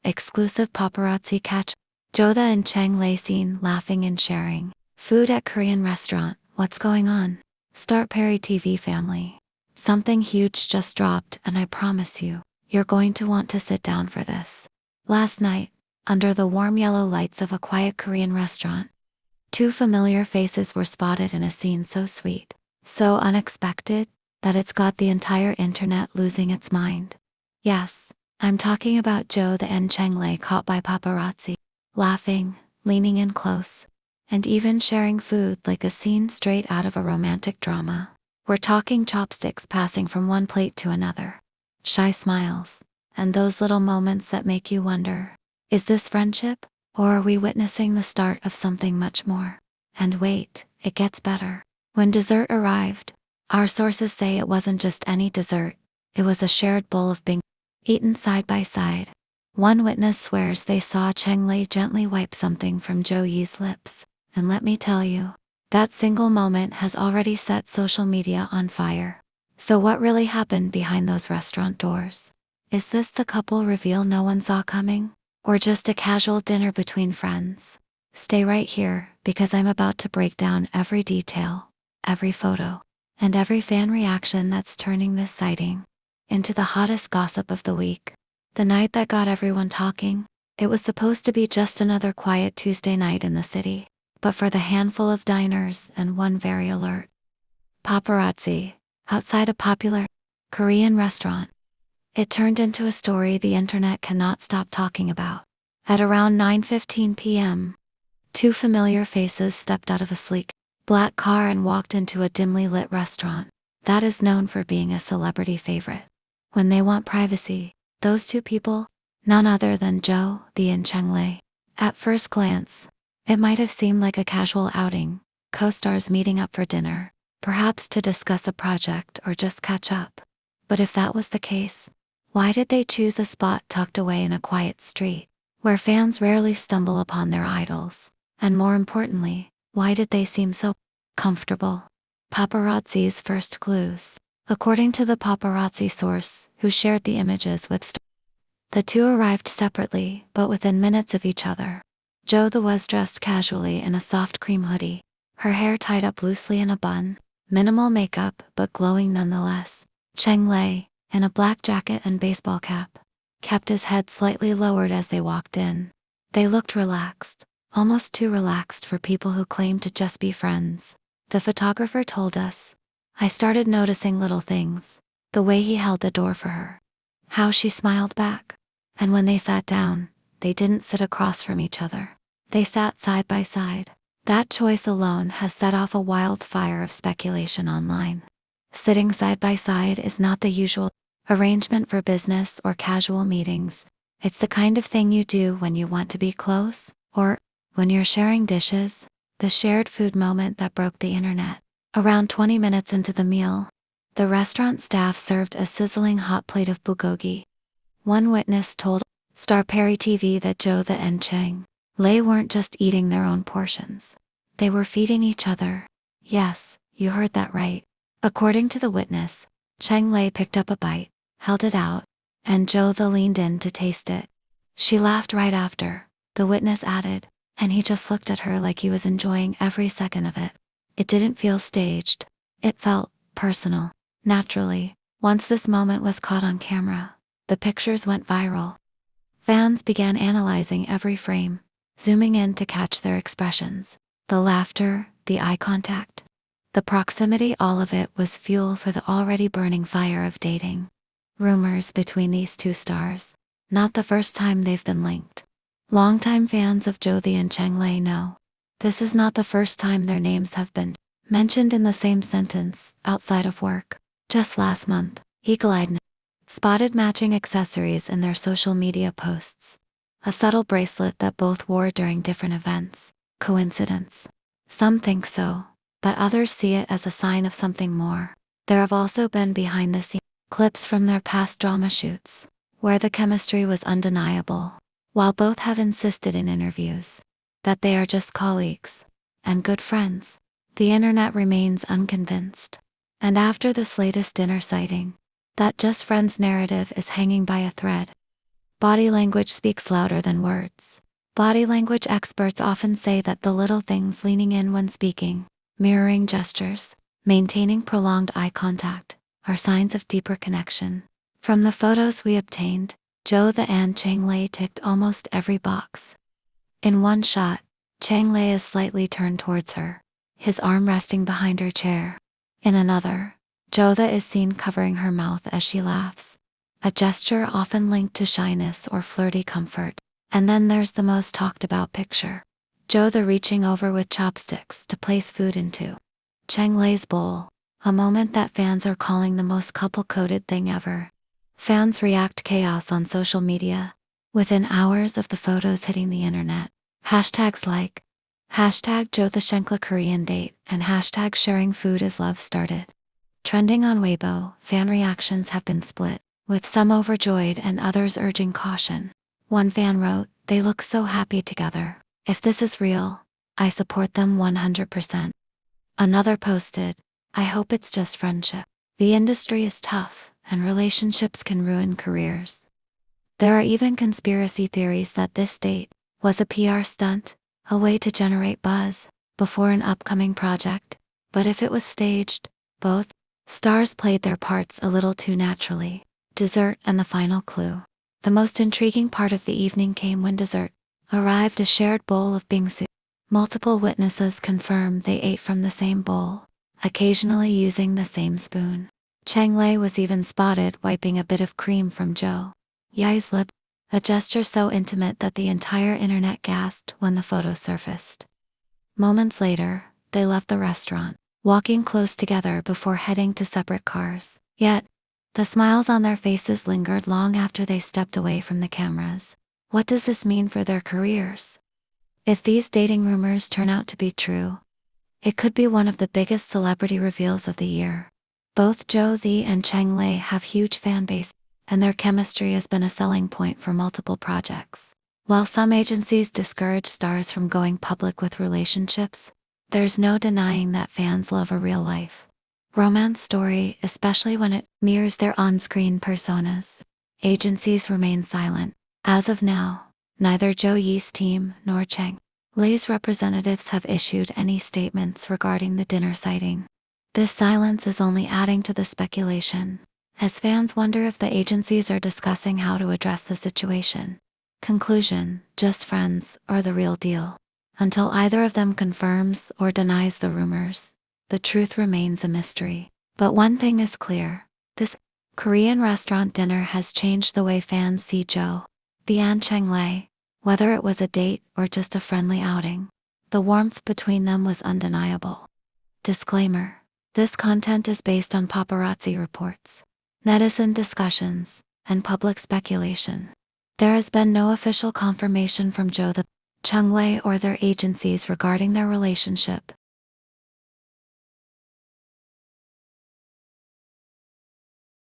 Exclusive paparazzi catch. Zhou and Cheng Lei seen laughing and sharing food at Korean restaurant. What's going on? Start Perry TV family. Something huge just dropped, and I promise you, you're going to want to sit down for this. Last night, under the warm yellow lights of a quiet Korean restaurant, two familiar faces were spotted in a scene so sweet, so unexpected, that it's got the entire internet losing its mind. Yes, I'm talking about Zhou and Cheng Lei caught by paparazzi, laughing, leaning in close, and even sharing food like a scene straight out of a romantic drama. We're talking chopsticks passing from one plate to another, shy smiles, and those little moments that make you wonder, is this friendship, or are we witnessing the start of something much more? And wait, it gets better. When dessert arrived, our sources say it wasn't just any dessert, it was a shared bowl of bing, eaten side by side. One witness swears they saw Cheng Lei gently wipe something from Zhou's lips, and let me tell you, that single moment has already set social media on fire. So what really happened behind those restaurant doors? Is this the couple reveal no one saw coming? Or just a casual dinner between friends? Stay right here, because I'm about to break down every detail, every photo, and every fan reaction that's turning this sighting into the hottest gossip of the week. The night that got everyone talking, it was supposed to be just another quiet Tuesday night in the city, but for the handful of diners and one very alert paparazzi outside a popular Korean restaurant, it turned into a story the internet cannot stop talking about. At around 9:15 p.m., two familiar faces stepped out of a sleek, black car and walked into a dimly lit restaurant that is known for being a celebrity favorite. When they want privacy, those two people, none other than Zhou and Cheng Lei. At first glance, it might have seemed like a casual outing, co-stars meeting up for dinner, perhaps to discuss a project or just catch up. But if that was the case, why did they choose a spot tucked away in a quiet street, where fans rarely stumble upon their idols? And more importantly, why did they seem so comfortable? Paparazzi's first clues. According to the paparazzi source, who shared the images with the two arrived separately, but within minutes of each other. Zhou was dressed casually in a soft cream hoodie, her hair tied up loosely in a bun, minimal makeup but glowing nonetheless. Cheng Lei, in a black jacket and baseball cap, kept his head slightly lowered as they walked in. They looked relaxed, almost too relaxed for people who claim to just be friends. The photographer told us, I started noticing little things, the way he held the door for her, how she smiled back, and when they sat down, they didn't sit across from each other. They sat side by side. That choice alone has set off a wildfire of speculation online. Sitting side by side is not the usual arrangement for business or casual meetings. It's the kind of thing you do when you want to be close, or when you're sharing dishes, the shared food moment that broke the internet. Around 20 minutes into the meal, the restaurant staff served a sizzling hot plate of bulgogi. One witness told Star Perry TV that Zhou and Cheng Lei weren't just eating their own portions. They were feeding each other. Yes, you heard that right. According to the witness, Cheng Lei picked up a bite, held it out, and Zhou leaned in to taste it. She laughed right after, the witness added, and he just looked at her like he was enjoying every second of it. It didn't feel staged. It felt personal. Naturally, once this moment was caught on camera, the pictures went viral. Fans began analyzing every frame, zooming in to catch their expressions. The laughter, the eye contact, the proximity, all of it was fuel for the already burning fire of dating. Rumors between these two stars. Not the first time they've been linked. Longtime fans of Zhou and Cheng Lei know. This is not the first time their names have been mentioned in the same sentence, outside of work. Just last month, eagle-eyed spotted matching accessories in their social media posts. A subtle bracelet that both wore during different events. Coincidence? Some think so, but others see it as a sign of something more. There have also been behind-the-scenes clips from their past drama shoots, where the chemistry was undeniable, while both have insisted in interviews that they are just colleagues and good friends. The internet remains unconvinced. And after this latest dinner sighting, that just friends narrative is hanging by a thread. Body language speaks louder than words. Body language experts often say that the little things, leaning in when speaking, mirroring gestures, maintaining prolonged eye contact, are signs of deeper connection. From the photos we obtained, Zhou and Cheng Lei ticked almost every box. In one shot, Cheng Lei is slightly turned towards her, his arm resting behind her chair. In another, Zhou is seen covering her mouth as she laughs, a gesture often linked to shyness or flirty comfort. And then there's the most talked about picture. Zhou reaching over with chopsticks to place food into Cheng Lei's bowl, a moment that fans are calling the most couple-coded thing ever. Fans react chaos on social media, within hours of the photos hitting the internet. Hashtags like hashtag #Zhou Korean date and hashtag sharing food is love started. Trending on Weibo, fan reactions have been split, with some overjoyed and others urging caution. One fan wrote, "They look so happy together. If this is real, I support them 100%. Another posted, "I hope it's just friendship. The industry is tough, and relationships can ruin careers." There are even conspiracy theories that this date was a PR stunt, a way to generate buzz before an upcoming project. But if it was staged, both stars played their parts a little too naturally. Dessert and the final clue. The most intriguing part of the evening came when dessert arrived, a shared bowl of bingsu. Multiple witnesses confirm they ate from the same bowl, occasionally using the same spoon. Cheng Lei was even spotted wiping a bit of cream from Zhou Yai's lip, a gesture so intimate that the entire internet gasped when the photo surfaced. Moments later, they left the restaurant, walking close together before heading to separate cars. Yet, the smiles on their faces lingered long after they stepped away from the cameras. What does this mean for their careers? If these dating rumors turn out to be true, it could be one of the biggest celebrity reveals of the year. Both Zhou and Cheng Lei have huge fan base, and their chemistry has been a selling point for multiple projects. While some agencies discourage stars from going public with relationships, there's no denying that fans love a real-life romance story, especially when it mirrors their on-screen personas. Agencies remain silent. As of now, neither Zhou Yi's team nor Cheng Lei's representatives have issued any statements regarding the dinner sighting. This silence is only adding to the speculation, as fans wonder if the agencies are discussing how to address the situation. Conclusion: just friends or the real deal? Until either of them confirms or denies the rumors, the truth remains a mystery. But one thing is clear: this Korean restaurant dinner has changed the way fans see Zhou and Cheng Lei. Whether it was a date or just a friendly outing, the warmth between them was undeniable. Disclaimer: this content is based on paparazzi reports, netizen discussions, and public speculation. There has been no official confirmation from Zhou, Cheng Lei, or their agencies regarding their relationship,